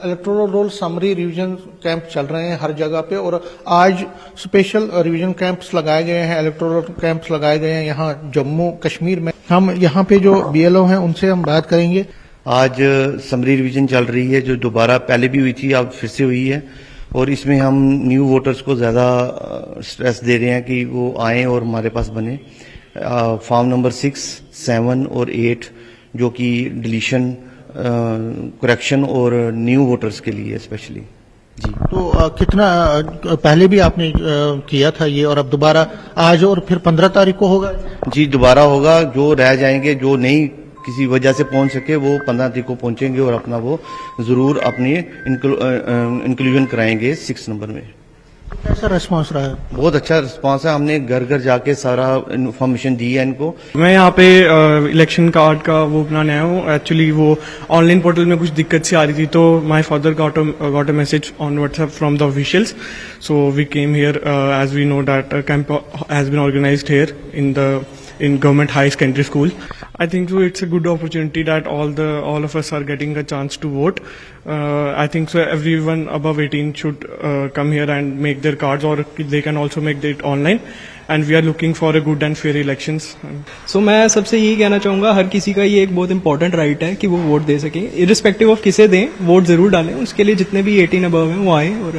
electoral roll summary revision camp चल रहे हैं हर जगह पे। और आज स्पेशल रिवीजन कैंप्स लगाए गए हैं, इलेक्टोरल कैंप्स लगाए गए हैं यहाँ जम्मू कश्मीर में। हम यहाँ पे जो BLO हैं उनसे हम बात करेंगे। आज समरी रिवीजन चल रही है, जो दोबारा पहले भी हुई थी, अब फिर से हुई है, और इसमें हम न्यू वोटर्स को ज़्यादा स्ट्रेस दे रहे हैं कि वो आएँ और हमारे पास बने। फॉर्म नंबर 6, 7 और 8 जो कि डिलीशन, करेक्शन और न्यू वोटर्स के लिए स्पेशली। जी, तो कितना पहले भी आपने किया था ये, और अब दोबारा आज और फिर 15 तारीख को होगा? जी, दोबारा होगा। जो रह जाएंगे, जो नहीं किसी वजह से पहुंच सके, वो 15 तारीख को पहुंचेंगे और अपना वो जरूर अपनी इंक्लूजन कराएंगे 6 नंबर में। कैसा रिस्पांस रहा है? बहुत अच्छा रिस्पांस है। हमने घर घर जाके सारा इन्फॉर्मेशन दी है इनको। मैं यहाँ पे इलेक्शन कार्ड का वो बनाने आया हूँ। एक्चुअली वो ऑनलाइन पोर्टल में कुछ दिक्कत सी आ रही थी, तो my father got a message on WhatsApp from the officials, so we came here as we know that camp has been organised here in government high secondary school. I think so it's a good opportunity that all of us are getting a chance to vote. I think so everyone above 18 should come here and make their cards, or they can also make it online, and we are looking for a good and fair elections. So मैं सबसे यही कहना चाहूँगा, हर किसी का ये एक बहुत इंपॉर्टेंट राइट है कि वो वोट दे सके, इरिस्पेक्टिव ऑफ किसे दें, वोट जरूर डालें। उसके लिए जितने भी 18 अबव हैं वो आएँ और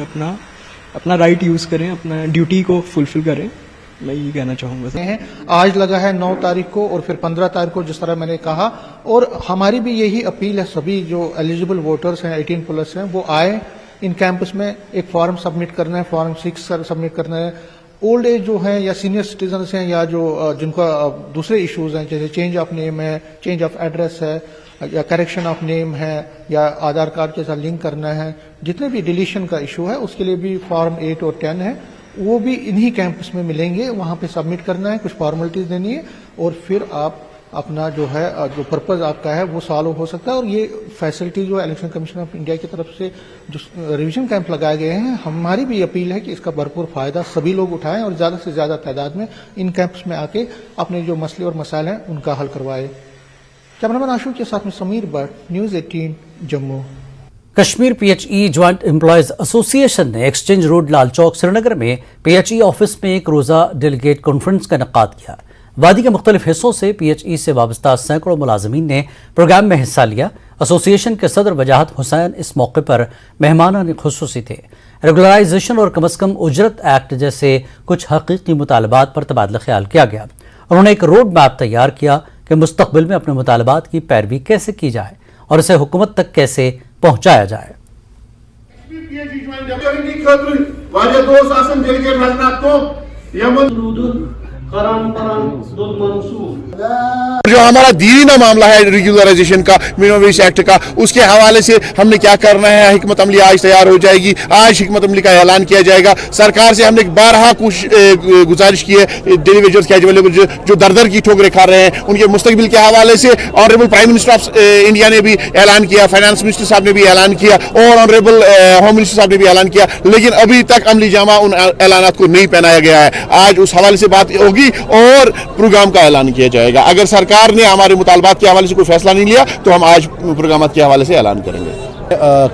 अपना राइट यूज करें, अपना ड्यूटी को फुलफिल करें। मैं ये कहना चाहूँगा। आज लगा है 9 तारीख को और फिर 15 तारीख को, जिस तरह मैंने कहा, और हमारी भी यही अपील है, सभी जो एलिजिबल वोटर्स हैं 18+ हैं वो आए इन कैंपस में। एक फॉर्म सबमिट करना है, फॉर्म 6 सबमिट करना है। ओल्ड एज जो हैं या सीनियर सिटीजन्स हैं या जो जिनका दूसरे इश्यूज हैं, जैसे चेंज ऑफ नेम है, चेंज ऑफ एड्रेस है, या करेक्शन ऑफ नेम है, या आधार कार्ड के साथ लिंक करना है, जितने भी डिलीशन का इशू है उसके लिए भी फॉर्म 8 और 10 है, वो भी इन्हीं कैंपस में मिलेंगे। वहाँ पे सबमिट करना है, कुछ फॉर्मेलिटीज देनी है, और फिर आप अपना जो है जो पर्पज आपका है वो सॉल्व हो सकता है। और ये फैसिलिटी जो इलेक्शन कमीशन ऑफ इंडिया की तरफ से जो रिवीजन कैंप लगाए गए हैं, हमारी भी अपील है कि इसका भरपूर फायदा सभी लोग उठाएं और ज़्यादा से ज़्यादा तादाद में इन कैंप्स में आके अपने जो मसले और मसाइल हैं उनका हल करवाए। कैमरामैन आशु के साथ में Sameer Bhatt, news 18 Jammu. Kashmir PHE joint employees association ने एक्सचेंज रोड लाल चौक श्रीनगर में PHE ऑफिस में एक रोज़ा डेलीगेट कॉन्फ्रेंस का इनेकाद किया। वादी के मुख्तलिफ हिस्सों से PHE से वाबस्ता सैकड़ों मुलाजमीन ने प्रोग्राम में हिस्सा लिया। एसोसिएशन के सदर वजाहत हुसैन इस मौके पर मेहमानान खुसूसी थे। रेगुलराइजेशन और कम अज़ कम उजरत एक्ट जैसे कुछ हकीकी मुतालबात पर तबादला ख्याल किया गया। उन्होंने एक रोड मैप तैयार किया कि मुस्तकबिल में अपने मुतालबात की पैरवी कैसे की जाए और इसे हुकूमत तक कैसे पहुंचाया जाए। जो हमारा दीना मामला है रेगुलराइजेशन का, मिनिमम वेज एक्ट का, उसके हवाले से हमने क्या करना है, हिकमत अमली आज तैयार हो जाएगी। आज हिकमत अमली का ऐलान किया जाएगा। सरकार से हमने 12 गुजारिश की है, डेली वेजर्स के जो दर की ठोकरें खा रहे हैं उनके मुस्तकबिल के हवाले से। Honourable prime minister of India ने भी ऐलान किया, फाइनेंस मिनिस्टर साहब ने भी ऐलान किया, और ऑनरेबल होम मिनिस्टर साहब ने भी ऐलान किया, लेकिन अभी तक अमली जामा उन ऐलानात को नहीं पहनाया गया है। आज उस हवाले से बात होगी और प्रोग्राम का ऐलान किया जाएगा। अगर सरकार ने हमारे मुतालबात के हवाले से कोई फैसला नहीं लिया तो हम आज प्रोग्राम के हवाले से ऐलान करेंगे।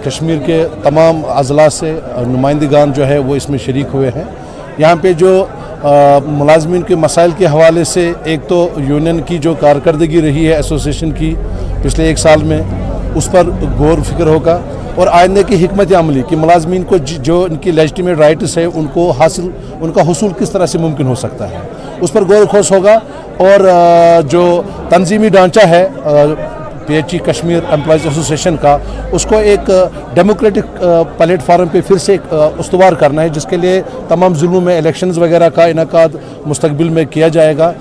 کشمیر کے تمام اضلاع سے نمائندگان جو ہے وہ اس میں شریک ہوئے ہیں. یہاں پہ جو ملازمین کے مسائل کے حوالے سے ایک تو یونین کی جو کارکردگی رہی ہے ایسوسیشن کی پچھلے 1 سال میں, اس پر غور و فکر ہوگا, اور آئندہ کی حکمت عملی کہ ملازمین کو جو ان کی لیجٹیمیٹ رائٹس ہے ان کا حصول کس طرح سے ممکن ہو سکتا ہے, اس پر غور و خوض ہوگا. اور جو تنظیمی ڈھانچہ ہے PHE کشمیر امپلائیز ایسوسیشن کا, اس کو ایک ڈیموکریٹک پلیٹ فارم پہ پھر سے استوار کرنا ہے, جس کے لیے تمام ضلعوں میں الیکشنز وغیرہ کا انعقاد مستقبل میں کیا جائے گا.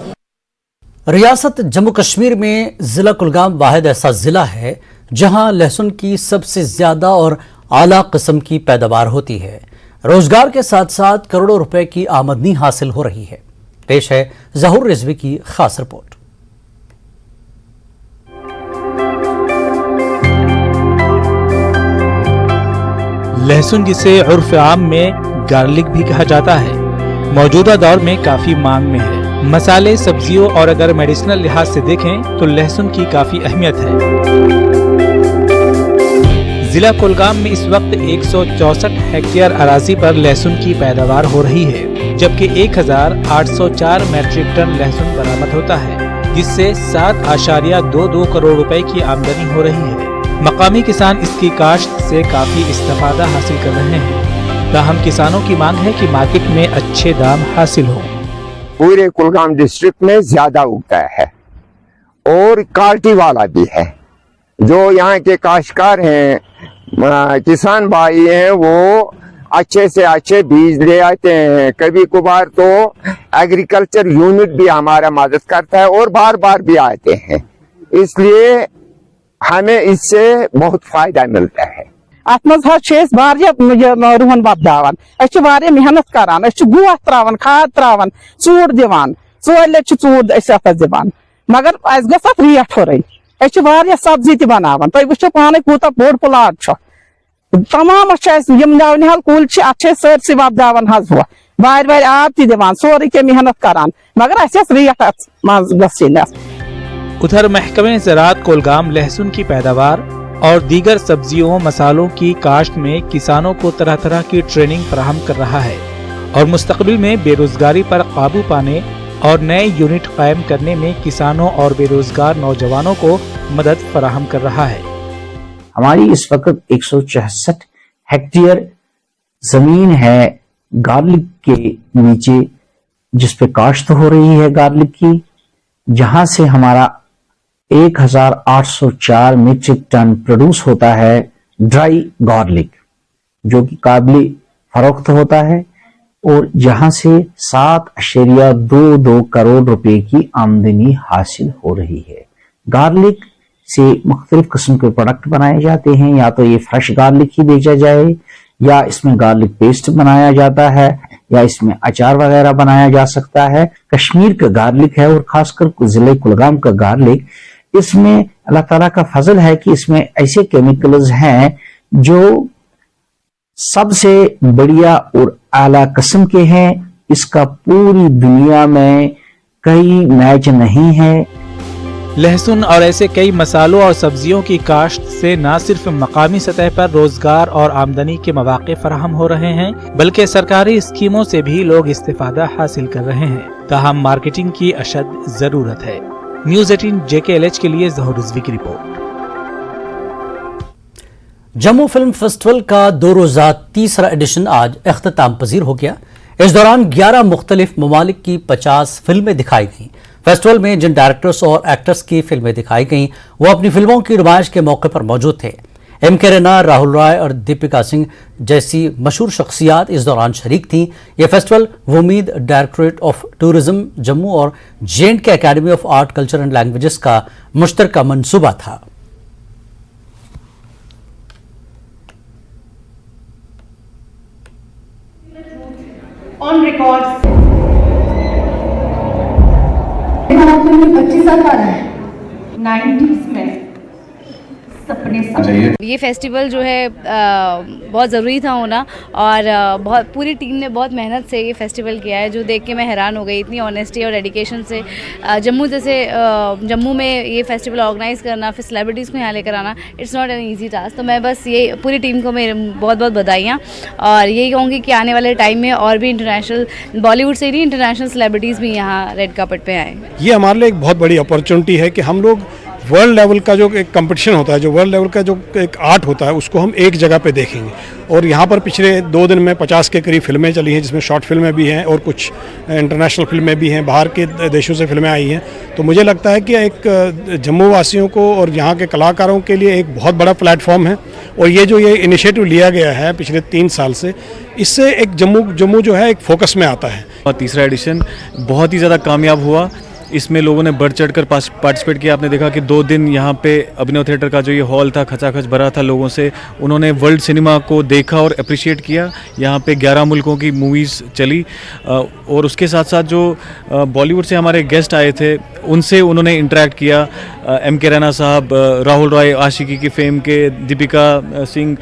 ریاست جموں کشمیر میں ضلع کلگام واحد ایسا ضلع ہے جہاں لہسن کی سب سے زیادہ اور اعلیٰ قسم کی پیداوار ہوتی ہے. روزگار کے ساتھ ساتھ کروڑوں روپے کی آمدنی حاصل ہو رہی ہے. پیش ہے ظہور رضوی کی خاص رپورٹ. لہسن جسے عرف عام میں گارلک بھی کہا جاتا ہے, موجودہ دور میں کافی مانگ میں ہے. مسالے, سبزیوں اور اگر میڈیسنل لحاظ سے دیکھیں تو لہسن کی کافی اہمیت ہے. ضلع کولگام میں اس وقت 164 ہیکٹیئر اراضی پر لہسن کی پیداوار ہو رہی ہے, جبکہ 1804 میٹرک ٹن لہسن برآمد ہوتا ہے, جس سے 7.22 کروڑ روپے کی آمدنی ہو رہی ہے. مقامی کسان اس کی کاشت سے کافی استفادہ حاصل کر رہے ہیں, تاہم کسانوں کی مانگ ہے کہ مارکیٹ میں اچھے دام حاصل ہوں. پورے کولگام ڈسٹرکٹ میں زیادہ اگتا ہے اور کوالٹی والا بھی ہے. جو یہاں کے کاشتکار ہیں, کسان بھائی ہیں, وہ اچھے سے اچھے بیج لے آتے ہیں. کبھی کبھار تو ایگریکلچر یونٹ بھی ہمارا مدد کرتا ہے اور بار بار بھی آتے ہیں. اس لیے ہمیں اس سے بہت فائدہ ملتا ہے. ات مزہ رہن وپدان محنت کران, گوہ تران, کھاد تران, ژوٗر دِوان, 4 لٹہِ ژوٗر اتھ دِوان, مگر اس گژھِ اتھ ریٹ ہُرٕنۍ. سبزی تہِ بناوان, تُہۍ وٕچھِو پانے کوٗتاہ بوٚڑ پلاٹ چھُ. تمام یم نونِہال کُلۍ اتھ سٲرسٕے وپداوان حظ ہُہ وارِ وارِ آب تہِ دِوان, سورُے کینٛہہ محنت کران, مگر اسہِ ٲس ریٹ اتھ منٛز گژھٕنۍ. ادھر محکمہ زراعت کولگام لہسن کی پیداوار اور دیگر سبزیوں مسالوں کی کاشت میں کسانوں کو طرح طرح کی ٹریننگ فراہم کر رہا ہے اور مستقبل میں بے روزگاری پر قابو پانے اور نئے یونٹ قائم کرنے میں کسانوں اور بے روزگار نوجوانوں کو مدد فراہم کر رہا ہے. ہماری اس وقت 166 ہیکٹیئر زمین ہے گارلک کے نیچے جس پہ کاشت ہو رہی ہے گارلک کی, جہاں سے ہمارا 1804 میٹرک ٹن پروڈیوس ہوتا ہے ڈرائی گارلک, جو کہ قابل فروخت ہوتا ہے, اور جہاں سے 7.22 کروڑ روپے کی آمدنی حاصل ہو رہی ہے. گارلک سے مختلف قسم کے پروڈکٹ بنائے جاتے ہیں, یا تو یہ فریش گارلک ہی بیچا جائے, یا اس میں گارلک پیسٹ بنایا جاتا ہے, یا اس میں اچار وغیرہ بنایا جا سکتا ہے. کشمیر کا گارلک ہے اور خاص کر ضلع کولگام کا گارلک, اس میں اللہ تعالیٰ کا فضل ہے کہ اس میں ایسے کیمیکلز ہیں جو سب سے بڑھیا اور اعلیٰ قسم کے ہیں. اس کا پوری دنیا میں کئی میچ نہیں ہے. لہسن اور ایسے کئی مسالوں اور سبزیوں کی کاشت سے نہ صرف مقامی سطح پر روزگار اور آمدنی کے مواقع فراہم ہو رہے ہیں, بلکہ سرکاری اسکیموں سے بھی لوگ استفادہ حاصل کر رہے ہیں, تاہم مارکیٹنگ کی اشد ضرورت ہے. نیوز 18 JKLH کے لیے ظہور رضوی کی رپورٹ. جموں فلم فیسٹیول کا 2 روزہ تیسرا ایڈیشن آج اختتام پذیر ہو گیا. اس دوران 11 مختلف ممالک کی 50 فلمیں دکھائی گئیں. فیسٹیول میں جن ڈائریکٹرز اور ایکٹرز کی فلمیں دکھائی گئیں وہ اپنی فلموں کی نمائش کے موقع پر موجود تھے. MK رینا, راہل رائے اور دیپکا سنگھ جیسی مشہور شخصیات اس دوران شریک تھیں. یہ فیسٹیول ومید ڈائریکٹوریٹ آف ٹورزم جموں اور JNK academy of art culture and languages کا مشترکہ منصوبہ تھا. On record. 25 साल का है 90s में یہ فیسٹیول جو ہے بہت ضروری تھا ہونا، اور بہت پوری ٹیم نے بہت محنت سے یہ فیسٹیول کیا ہے، جو دیکھ کے میں حیران ہو گئی، اتنی آنیسٹی اور ڈیڈیکیشن سے جموں میں یہ فیسٹیول آرگنائز کرنا، پھر سیلیبریٹیز کو یہاں لے کر آنا، it's not an easy task. تو میں بس یہ پوری ٹیم کو میرے بہت بہت بدھائیاں، اور یہی کہوں گی کہ آنے والے ٹائم میں اور بھی انٹرنیشنل، بالی ووڈ سے ہی نہیں، انٹرنیشنل سیلیبریٹیز بھی یہاں ریڈ کارپٹ پہ آئیں. یہ ہمارے لیے ایک بہت بڑی اپرچونٹی ہے کہ ہم لوگ ورلڈ لیول کا جو ایک کمپٹیشن ہوتا ہے، جو ورلڈ لیول کا جو ایک آرٹ ہوتا ہے، اس کو ہم ایک جگہ پہ دیکھیں گے. اور یہاں پر پچھلے 2 دن میں 50 کے قریب فلمیں چلی ہیں، جس میں شارٹ فلمیں بھی ہیں اور کچھ انٹرنیشنل فلمیں بھی ہیں، باہر کے دیشوں سے فلمیں آئی ہیں. تو مجھے لگتا ہے کہ ایک جموں واسیوں کو اور یہاں کے کلاکاروں کے لیے ایک بہت بڑا پلیٹ فارم ہے. اور یہ جو یہ انیشیٹو لیا گیا ہے پچھلے 3 سال سے، اس سے ایک جموں جو ہے ایک فوکس میں آتا ہے. اور تیسرا ایڈیشن بہت ہی زیادہ کامیاب ہوا. اس میں لوگوں نے بڑھ چڑھ کر پارٹیسپیٹ کیا. آپ نے دیکھا کہ 2 دن یہاں پہ ابھنو تھیٹر کا جو یہ ہال تھا کھچا کھچ بھرا تھا لوگوں سے. انہوں نے ورلڈ سنیما کو دیکھا اور اپریشیٹ کیا. یہاں پہ 11 ملکوں کی موویز چلی، اور اس کے ساتھ ساتھ جو بالی ووڈ سے ہمارے گیسٹ آئے تھے ان سے انہوں نے انٹریکٹ کیا. ایم کے رینا صاحب، راہل رائے عاشقی کی فیم کے، دیپیکا سنگھ،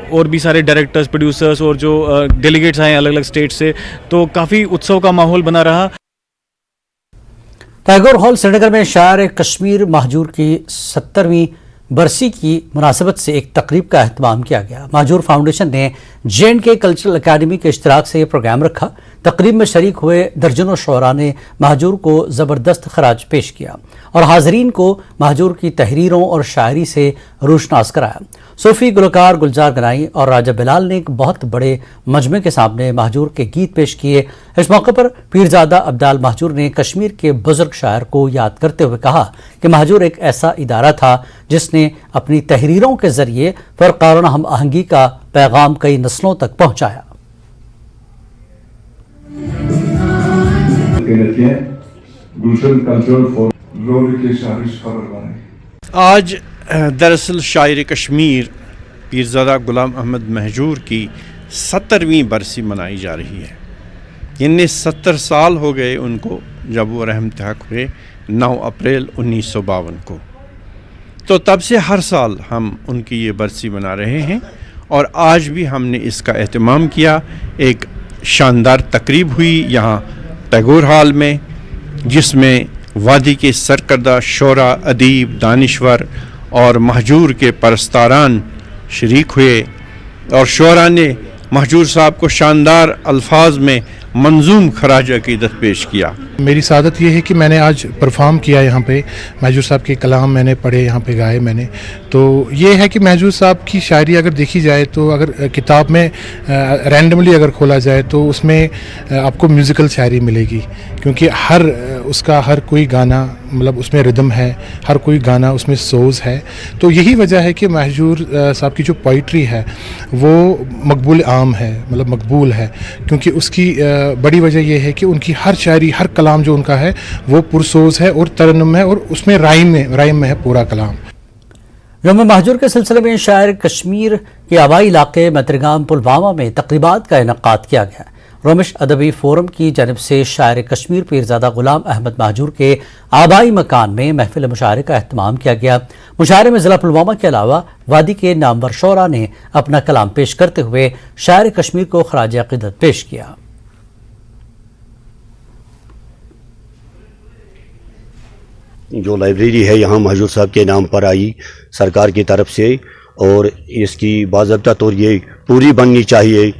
اور بھی سارے ڈائریکٹرز، پروڈیوسرز اور جو ڈیلیگیٹس آئے الگ الگ اسٹیٹ سے. تو کافی اتسو کا ماحول بنا رہا. ٹیگور ہال سری نگر میں شاعر کشمیر مہجور کی 70ویں برسی کی مناسبت سے ایک تقریب کا اہتمام کیا گیا. مہجور فاؤنڈیشن نے JNK کلچرل اکیڈمی کے اشتراک سے یہ پروگرام رکھا. تقریب میں شریک ہوئے درجنوں شعراء نے مہجور کو زبردست خراج پیش کیا اور حاضرین کو مہجور کی تحریروں اور شاعری سے روشناس کرایا. صوفی گلوکار گلزار گنائی اور راجہ بلال نے ایک بہت بڑے مجمع کے سامنے مہجور کے گیت پیش کیے. اس موقع پر پیرزادہ عبدال مہجور نے کشمیر کے بزرگ شاعر کو یاد کرتے ہوئے کہا کہ مہجور ایک ایسا ادارہ تھا جس نے اپنی تحریروں کے ذریعے فرقانہ ہم آہنگی کا پیغام کئی نسلوں تک پہنچایا. آج دراصل شاعر کشمیر پیرزادہ غلام احمد مہجور کی 70ویں برسی منائی جا رہی ہے. یعنی 70 سال ہو گئے ان کو جب وہ رحمت حق ہوئے 9 اپریل 1952 کو. تو تب سے ہر سال ہم ان کی یہ برسی منا رہے ہیں، اور آج بھی ہم نے اس کا اہتمام کیا. ایک شاندار تقریب ہوئی یہاں ٹیگور ہال میں، جس میں وادی کے سرکردہ شعراء، ادیب، دانشور اور مہجور کے پرستاران شریک ہوئے، اور شعراء نے مہجور صاحب کو شاندار الفاظ میں منظوم خراج عقیدت پیش کیا. میری سعادت یہ ہے کہ میں نے آج پرفارم کیا یہاں پہ. مہجور صاحب کے کلام میں نے پڑھے، یہاں پہ گائے میں نے. تو یہ ہے کہ مہجور صاحب کی شاعری اگر دیکھی جائے تو اگر کتاب میں رینڈملی اگر کھولا جائے تو اس میں آپ کو میوزیکل شاعری ملے گی، کیونکہ ہر کوئی گانا مطلب اس میں ردم ہے، ہر کوئی گانا اس میں سوز ہے. تو یہی وجہ ہے کہ مہجور صاحب کی جو پوئٹری ہے وہ مقبول عام ہے، مطلب مقبول ہے، کیونکہ اس کی بڑی وجہ یہ ہے کہ ان کی ہر شاعری، ہر کلام جو ان کا ہے وہ پرسوز ہے اور ترنم ہے، اور اس میں رائم میں ہے پورا کلام. یوم مہجور کے سلسلے میں شاعر کشمیر کے آبائی علاقے مترگام پلوامہ میں تقریبات کا انعقاد کیا گیا. رومش ادبی فورم کی جانب سے شاعر کشمیر پیرزادہ غلام احمد مہجور کے آبائی مکان میں محفل مشاعرے کا اہتمام کیا گیا. مشاعرے میں ضلع پلوامہ کے علاوہ وادی کے نامور شعراء نے اپنا کلام پیش کرتے ہوئے شاعر کشمیر کو خراج عقیدت پیش کیا. جو لائبریری ہے یہاں مہجور صاحب کے نام پر آئی سرکار کی طرف سے، اور اس کی باضابطہ طور یہ پوری بننی چاہیے.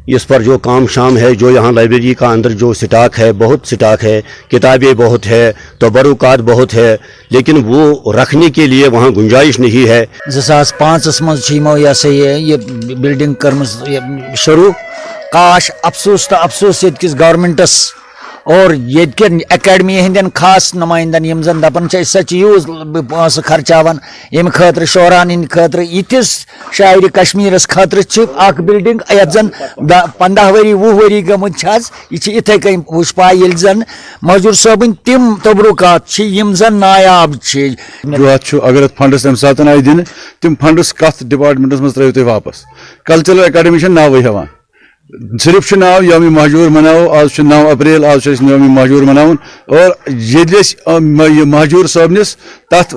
اس پر جو کام شام ہے، جو یہاں لائبریری کا اندر جو سٹاک ہے، بہت سٹاک ہے، کتابیں بہت ہے، تبرکات بہت ہے، لیکن وہ رکھنے کے لیے وہاں گنجائش نہیں ہے. 2005 مزو یہ بلڈنگ کرم شروع. کاش افسوس تو افسوس یہ کس گورنمنٹس اور یہ اکیڈمی ہندین خاص نمائندن یم زن دپان سچ یوز پونسہ خرچاوان یم خاطر شعران ہند خاطر یتس شاعری کشمیرس خاطر اخ بلڈنگ یت زن 15 ؤری 20 ؤری گمت یہ اتھے کن وچ پائی یل زن مہجور صٲبن تم تبرکات یم زن نایاب جو اگر فنڈس تمہ سات آئی دن تم فنڈس کت ڈپارٹمنٹس مز ترو تھی واپس. کلچرل اکیڈمی ناوے ہاں सिर्फ नाव यौम महजूर मनाओ आज 9 अप्रैल आज यौम महजूर मनावन और ये महजूर सबनिस तथ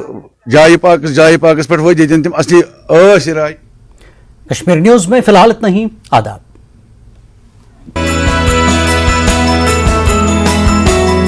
जाय पाकस पे वो तम असली राय। कश्मीर न्यूज में फिलहाल इतना ही। आदाब।